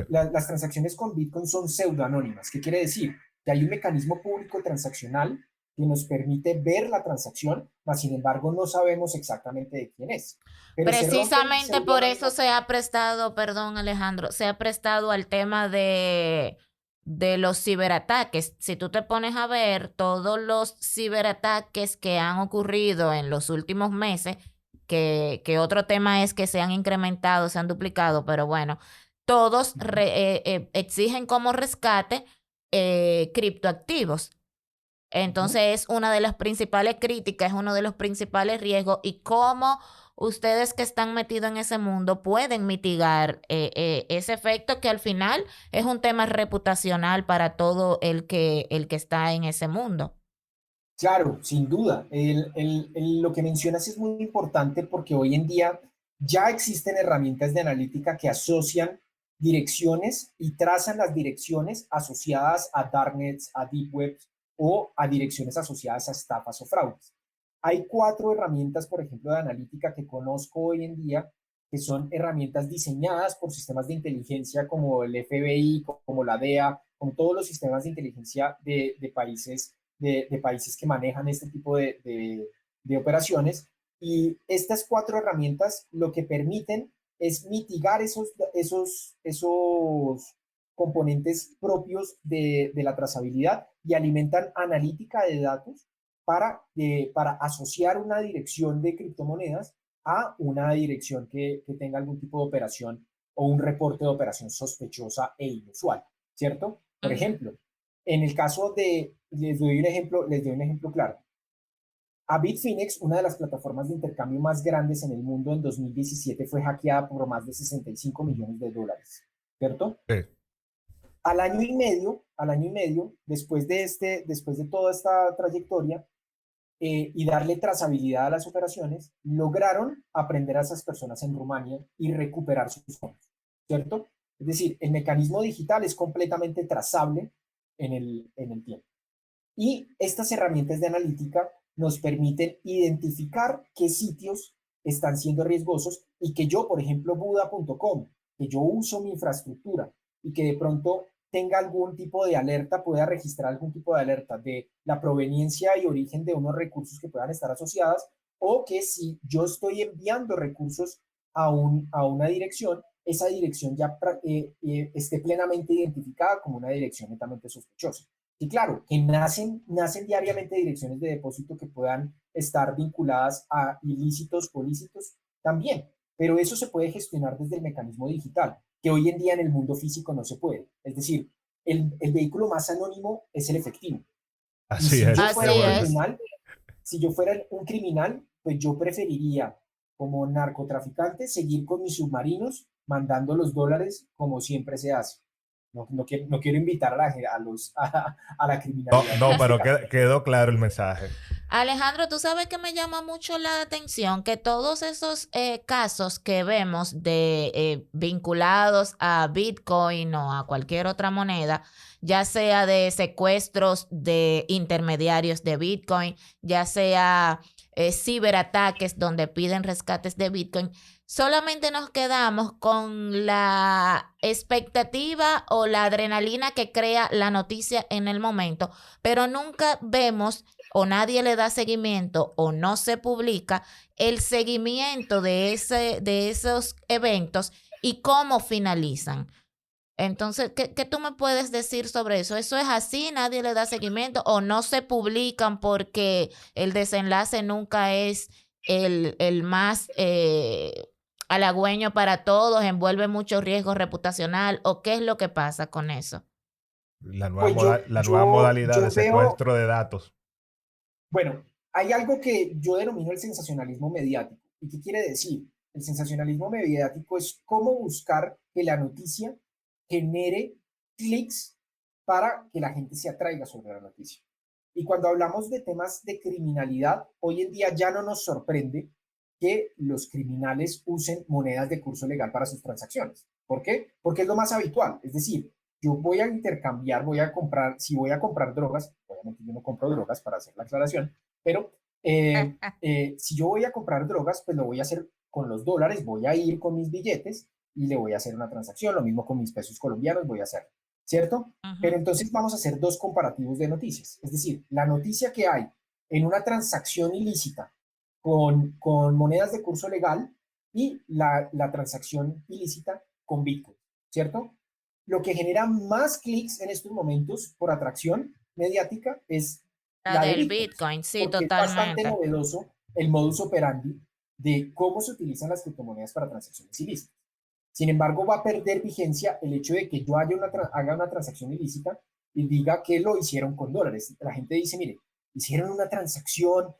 Las transacciones con Bitcoin son pseudoanónimas. ¿Qué quiere decir? Que hay un mecanismo público transaccional que nos permite ver la transacción, mas sin embargo no sabemos exactamente de quién es. Pero se rompe el Precisamente por eso pseudonónimo. se ha prestado, perdón Alejandro, se ha prestado al tema de los ciberataques. Si tú te pones a ver todos los ciberataques que han ocurrido en los últimos meses, que otro tema es que se han incrementado, se han duplicado, pero bueno, todos exigen como rescate criptoactivos. Entonces es una de las principales críticas, es uno de los principales riesgos y cómo ustedes que están metidos en ese mundo pueden mitigar ese efecto que al final es un tema reputacional para todo el que está en ese mundo. Claro, sin duda. Lo que mencionas es muy importante porque hoy en día ya existen herramientas de analítica que asocian direcciones y trazan las direcciones asociadas a darknets, a deep webs o a direcciones asociadas a estafas o fraudes. Hay 4 herramientas, por ejemplo, de analítica que conozco hoy en día, que son herramientas diseñadas por sistemas de inteligencia como el FBI, como la DEA, como todos los sistemas de inteligencia de países que manejan este tipo de operaciones. Y estas 4 herramientas lo que permiten es mitigar esos componentes propios de la trazabilidad y alimentan analítica de datos para asociar una dirección de criptomonedas a una dirección que tenga algún tipo de operación o un reporte de operación sospechosa e inusual, ¿cierto? Por Ujú. ejemplo, en el caso les doy un ejemplo claro. A Bitfinex, una de las plataformas de intercambio más grandes en el mundo, en 2017 fue hackeada por más de 65 millones de dólares, ¿cierto? Sí. Al año y medio, después de toda esta trayectoria, y darle trazabilidad a las operaciones, lograron aprender a esas personas en Rumania y recuperar sus fondos, ¿cierto? Es decir, el mecanismo digital es completamente trazable en el tiempo. Y estas herramientas de analítica nos permiten identificar qué sitios están siendo riesgosos y que yo, por ejemplo, Buda.com, que yo uso mi infraestructura y que de pronto tenga algún tipo de alerta, pueda registrar algún tipo de alerta de la proveniencia y origen de unos recursos que puedan estar asociadas, o que si yo estoy enviando recursos a una dirección, esa dirección ya esté plenamente identificada como una dirección netamente sospechosa. Y claro, que nacen diariamente direcciones de depósito que puedan estar vinculadas a ilícitos o lícitos también, pero eso se puede gestionar desde el mecanismo digital, que hoy en día en el mundo físico no se puede. Es decir, el vehículo más anónimo es el efectivo. Y Así si es, yo de fuera Así un acuerdo. es. criminal, si yo fuera un criminal, pues yo preferiría, como narcotraficante, seguir con mis submarinos mandando los dólares como siempre se hace. No quiero invitar a la No, criminalidad en no, este pero caso. quedó claro el mensaje. Alejandro, tú sabes que me llama mucho la atención que todos esos casos que vemos de vinculados a Bitcoin o a cualquier otra moneda, ya sea de secuestros de intermediarios de Bitcoin, ya sea ciberataques donde piden rescates de Bitcoin, solamente nos quedamos con la expectativa o la adrenalina que crea la noticia en el momento, pero nunca vemos o nadie le da seguimiento o no se publica el seguimiento de esos eventos y cómo finalizan. Entonces, ¿qué tú me puedes decir sobre eso? ¿Eso es así? ¿Nadie le da seguimiento o no se publican porque el desenlace nunca es el más halagüeño para todos, envuelve mucho riesgo reputacional? ¿O qué es lo que pasa con eso? Pues La nueva modalidad de yo veo, secuestro de datos. bueno, hay algo que yo denomino el sensacionalismo mediático. ¿Y qué quiere decir? El sensacionalismo mediático es cómo buscar que la noticia genere clics para que la gente se atraiga sobre la noticia. Y cuando hablamos de temas de criminalidad, hoy en día ya no nos sorprende que los criminales usen monedas de curso legal para sus transacciones. ¿Por qué? Porque es lo más habitual. Es decir, yo voy a intercambiar, voy a comprar, si voy a comprar drogas, obviamente yo no compro drogas para hacer la aclaración, pero si yo voy a comprar drogas, pues lo voy a hacer con los dólares, voy a ir con mis billetes y le voy a hacer una transacción, lo mismo con mis pesos colombianos voy a hacer, ¿cierto? Pero Ujú. entonces vamos a hacer dos comparativos de noticias, es decir, la noticia que hay en una transacción ilícita con monedas de curso legal y la transacción ilícita con Bitcoin, ¿cierto? Lo que genera más clics en estos momentos por atracción mediática es La la de del Bitcoin, Bitcoin, sí, porque es bastante totalmente. novedoso el modus operandi de cómo se utilizan las criptomonedas para transacciones ilícitas. Sin embargo, va a perder vigencia el hecho de que yo haga una transacción ilícita y diga que lo hicieron con dólares. La gente dice, mire, hicieron una transacción,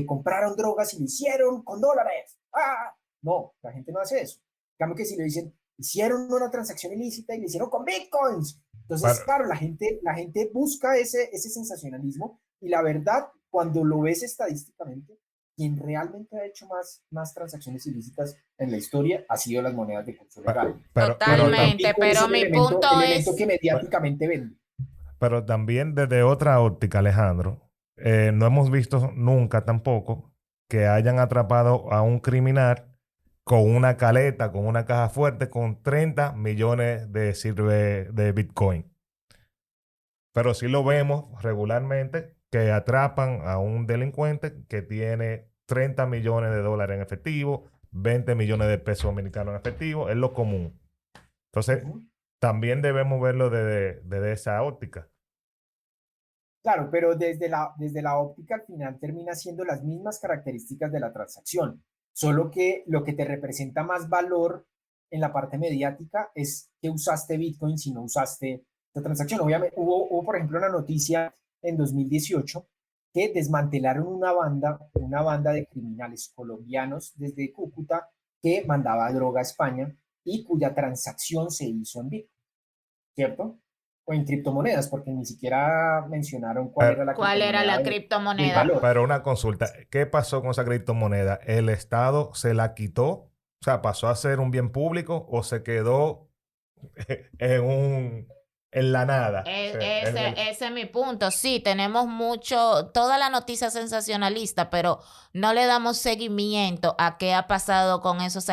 compraron drogas y lo hicieron con dólares. ¡Ah! No, la gente no hace eso. En cambio que si le dicen, hicieron una transacción ilícita y lo hicieron con bitcoins. Entonces, Pero, claro, la gente busca ese sensacionalismo y la verdad, cuando lo ves estadísticamente, quien realmente ha hecho más transacciones ilícitas en la historia ha sido las monedas de curso legal. pero El Totalmente, Bitcoin es pero el mi elemento, punto elemento es, que mediáticamente vende. pero también desde otra óptica, Alejandro, no hemos visto nunca tampoco que hayan atrapado a un criminal con una caleta, con una caja fuerte, con 30 millones de Bitcoin. Pero sí lo vemos regularmente que atrapan a un delincuente que tiene 30 millones de dólares en efectivo, 20 millones de pesos dominicanos en efectivo, es lo común. Uh Entonces, -huh. también debemos verlo desde esa óptica. Claro, pero desde la óptica al final termina siendo las mismas características de la transacción, solo que lo que te representa más valor en la parte mediática es que usaste Bitcoin si no usaste la transacción. Obviamente hubo, por ejemplo, una noticia en 2018 que desmantelaron una banda de criminales colombianos desde Cúcuta que mandaba droga a España y cuya transacción se hizo en Bitcoin, ¿cierto? O en criptomonedas, porque ni siquiera mencionaron cuál era Pero, la ¿cuál era criptomoneda la del criptomoneda? valor. pero una consulta, ¿qué pasó con esa criptomoneda? ¿El Estado se la quitó? O sea, ¿pasó a ser un bien público o se quedó en en la nada? O sea, Ese es mi punto. Sí, tenemos mucho, toda la noticia sensacionalista, pero no le damos seguimiento a qué ha pasado con esos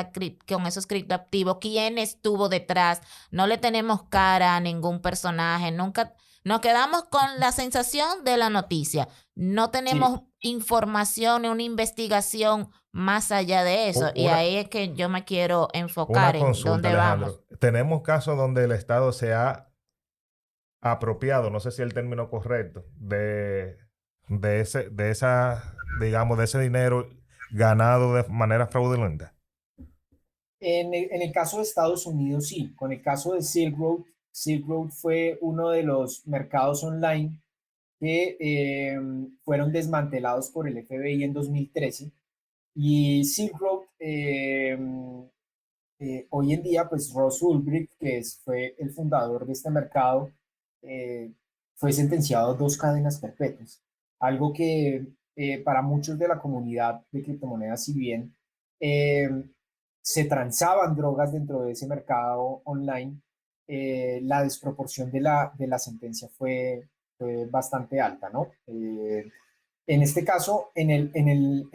criptoactivos, quién estuvo detrás. No le tenemos cara a ningún personaje. Nunca nos quedamos con la sensación de la noticia. No Sí, tenemos información, una investigación más allá de eso. Y una, ahí es que yo me quiero una enfocar en consulta, dónde vamos. Alejandro. Tenemos casos donde el Estado se ha apropiado, no sé si es el término correcto, digamos, de ese dinero ganado de manera fraudulenta. En el caso de Estados Unidos, sí. Con el caso de Silk Road fue uno de los mercados online que fueron desmantelados por el FBI en 2013. Y Silk Road, hoy en día, pues Ross Ulbricht, fue el fundador de este mercado, eh, fue sentenciado a 2 cadenas perpetuas. Algo que para muchos de la comunidad de criptomonedas, si bien eh, se transaban drogas dentro de ese mercado online, la desproporción de la sentencia fue bastante alta, ¿no? En este caso, en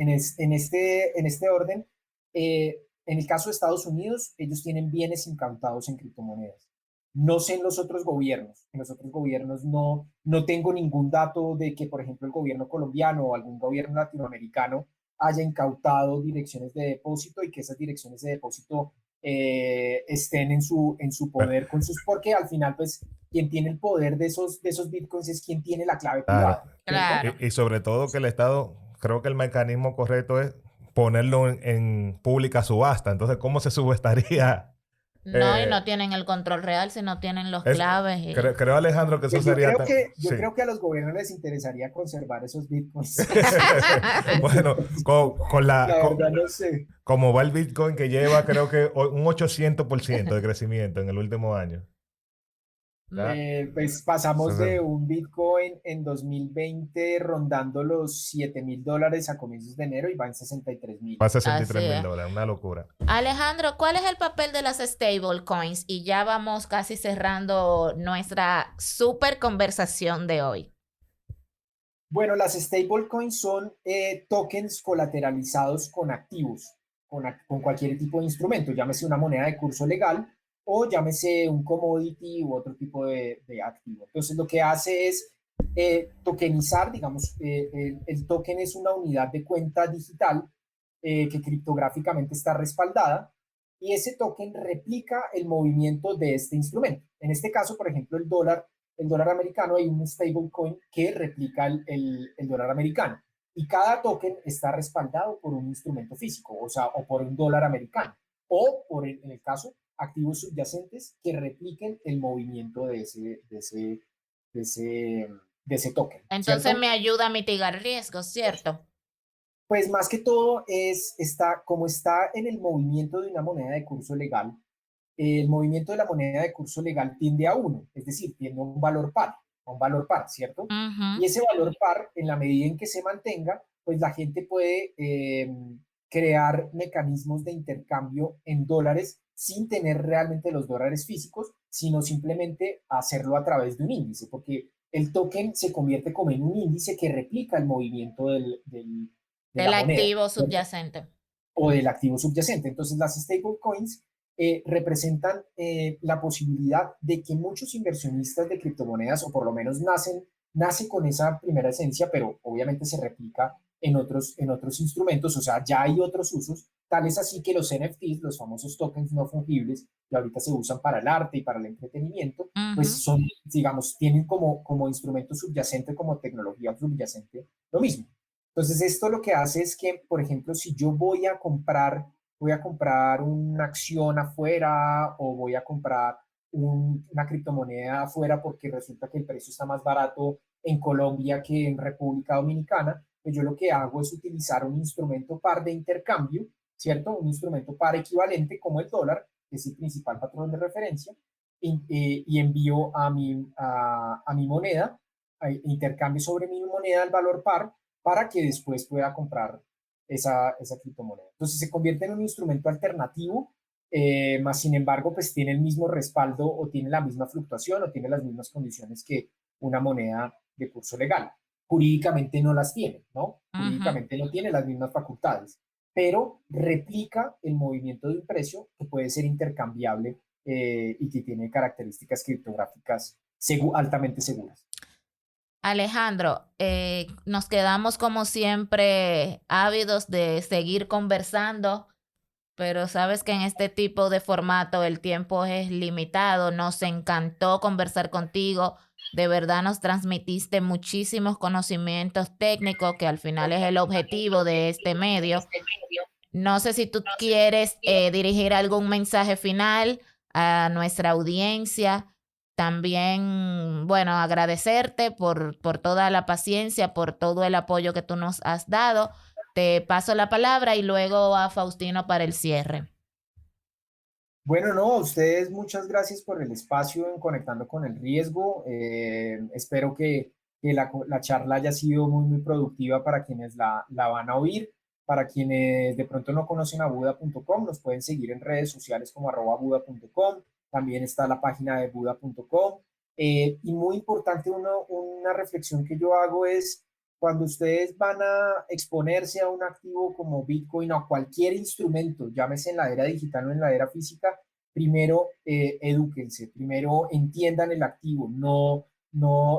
este orden, en el caso de Estados Unidos, ellos tienen bienes incautados en criptomonedas. No sé en los otros gobiernos. En los otros gobiernos no tengo ningún dato de que, por ejemplo, el gobierno colombiano o algún gobierno latinoamericano haya incautado direcciones de depósito y que esas direcciones de depósito estén en su Pero, poder con sus, porque al final, pues, quien tiene el poder de esos bitcoins es quien tiene la clave claro, privada, ¿cierto? Claro. y sobre todo que el Estado, creo que el mecanismo correcto es ponerlo en pública subasta. Entonces, ¿cómo se subestaría? No, y Eh, no tienen el control real, sino tienen los es, claves y... creo, Alejandro, que eso Pues sería yo sí. creo que a los gobiernos les interesaría conservar esos bitcoins. Bueno, La verdad no sé. como va el Bitcoin que lleva, creo que un 800% de crecimiento en el último año. ¿Está? Pues pasamos de Entonces, un Bitcoin en 2020 rondando los $7,000 a comienzos de enero y va en 63,000. va a 63 Así mil es. dólares, una locura. Alejandro, ¿cuál es el papel de las stablecoins? Y ya vamos casi cerrando nuestra super conversación de hoy. Bueno, las stablecoins son tokens colateralizados con activos, con cualquier tipo de instrumento, llámese una moneda de curso legal o llámese un commodity u otro tipo de activo. Entonces, lo que hace es tokenizar, digamos, el token es una unidad de cuenta digital que criptográficamente está respaldada y ese token replica el movimiento de este instrumento. En este caso, por ejemplo, el dólar americano, hay un stablecoin que replica el dólar americano. Y cada token está respaldado por un instrumento físico, o sea, o por un dólar americano, o por, en el caso, activos subyacentes que repliquen el movimiento de ese, de ese token, Entonces ¿cierto? me ayuda a mitigar riesgos, ¿cierto? Pues más que todo como está en el movimiento de una moneda de curso legal, el movimiento de la moneda de curso legal tiende a uno, es decir, tiende a un valor par, ¿cierto? Ujú. Y ese valor par, en la medida en que se mantenga, pues la gente puede crear mecanismos de intercambio en dólares sin tener realmente los dólares físicos, sino simplemente hacerlo a través de un índice, porque el token se convierte como en un índice que replica el movimiento de Del la moneda, activo ¿cierto? subyacente. O del activo subyacente. Entonces, las stablecoins representan la posibilidad de que muchos inversionistas de criptomonedas, o por lo menos nace con esa primera esencia, pero obviamente se replica en otros instrumentos, o sea, ya hay otros usos, tal es así que los NFTs, los famosos tokens no fungibles, que ahorita se usan para el arte y para el entretenimiento, Ujú. pues son, digamos, tienen como instrumento subyacente, como tecnología subyacente, lo mismo. Entonces, esto lo que hace es que, por ejemplo, si yo voy a comprar una acción afuera o voy a comprar una criptomoneda afuera porque resulta que el precio está más barato en Colombia que en República Dominicana, pues yo lo que hago es utilizar un instrumento par de intercambio, ¿cierto? Un instrumento par equivalente como el dólar, que es el principal patrón de referencia, y envío a mi moneda, intercambio sobre mi moneda el valor par para que después pueda comprar esa criptomoneda. Entonces se convierte en un instrumento alternativo, más sin embargo, pues tiene el mismo respaldo o tiene la misma fluctuación o tiene las mismas condiciones que una moneda de curso legal. Jurídicamente no las tiene, ¿no? Ujú. Jurídicamente no tiene las mismas facultades, pero replica el movimiento de un precio que puede ser intercambiable y que tiene características criptográficas altamente seguras. Alejandro, nos quedamos como siempre ávidos de seguir conversando, pero sabes que en este tipo de formato el tiempo es limitado. Nos encantó conversar contigo. De verdad nos transmitiste muchísimos conocimientos técnicos, que al final es el objetivo de este medio. No sé si tú quieres dirigir algún mensaje final a nuestra audiencia. También, bueno, agradecerte por toda la paciencia, por todo el apoyo que tú nos has dado. Te paso la palabra y luego a Faustino para el cierre. Bueno, no, a ustedes muchas gracias por el espacio en Conectando con el Riesgo. Espero que la charla haya sido muy productiva para quienes la van a oír. Para quienes de pronto no conocen a Buda.com, nos pueden seguir en redes sociales como @Buda.com. También está la página de Buda.com. Y muy importante, una reflexión que yo hago es cuando ustedes van a exponerse a un activo como Bitcoin o a cualquier instrumento, llámese en la era digital o en la era física, primero edúquense, primero entiendan el activo, no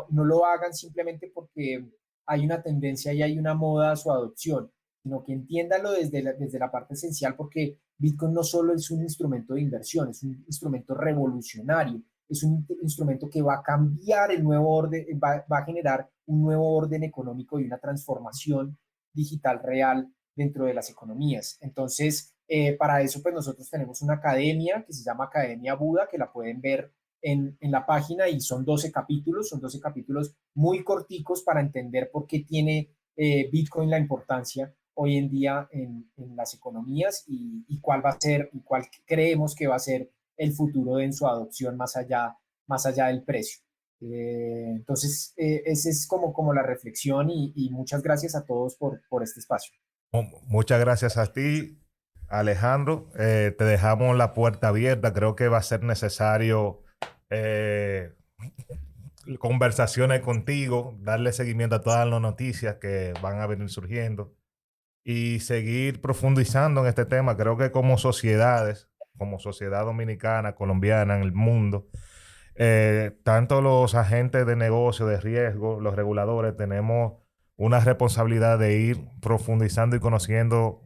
lo hagan simplemente porque hay una tendencia y hay una moda a su adopción, sino que entiéndanlo desde la parte esencial, porque Bitcoin no solo es un instrumento de inversión, es un instrumento revolucionario, es un instrumento que va a cambiar el nuevo orden, va a generar un nuevo orden económico y una transformación digital real dentro de las economías. Entonces, para eso, pues nosotros tenemos una academia que se llama Academia Buda, que la pueden ver en la página, y son 12 capítulos muy corticos para entender por qué tiene Bitcoin la importancia hoy en día en las economías y cuál va a ser y cuál creemos que va a ser el futuro en su adopción más allá del precio. Entonces, esa es como la reflexión y muchas gracias a todos por este espacio. Muchas gracias a ti, Alejandro. Te dejamos la puerta abierta. Creo que va a ser necesario conversaciones contigo, darle seguimiento a todas las noticias que van a venir surgiendo y seguir profundizando en este tema. Creo que como sociedades, como sociedad dominicana, colombiana, en el mundo, tanto los agentes de negocio, de riesgo, los reguladores, tenemos una responsabilidad de ir profundizando y conociendo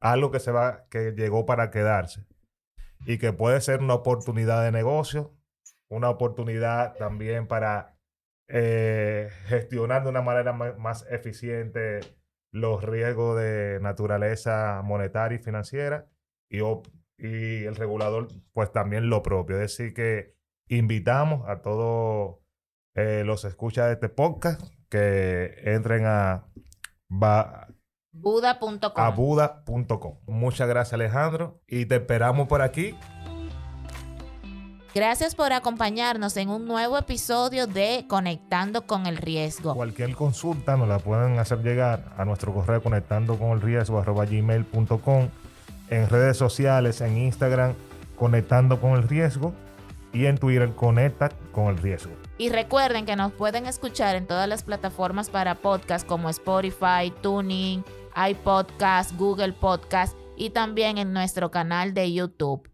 algo que llegó para quedarse y que puede ser una oportunidad de negocio, una oportunidad también para gestionar de una manera más eficiente los riesgos de naturaleza monetaria y financiera, y el regulador pues también lo propio. Es decir que invitamos a todos los escuchas de este podcast que entren a Buda.com. Buda.com. Muchas gracias, Alejandro, y te esperamos por aquí. Gracias por acompañarnos en un nuevo episodio de Conectando con el Riesgo. Cualquier consulta nos la pueden hacer llegar a nuestro correo conectandoconelriesgo@gmail.com, en redes sociales, en Instagram, Conectando con el Riesgo, y en Twitter, Conecta con el Riesgo. Y recuerden que nos pueden escuchar en todas las plataformas para podcast como Spotify, TuneIn, iPodcast, Google Podcast y también en nuestro canal de YouTube.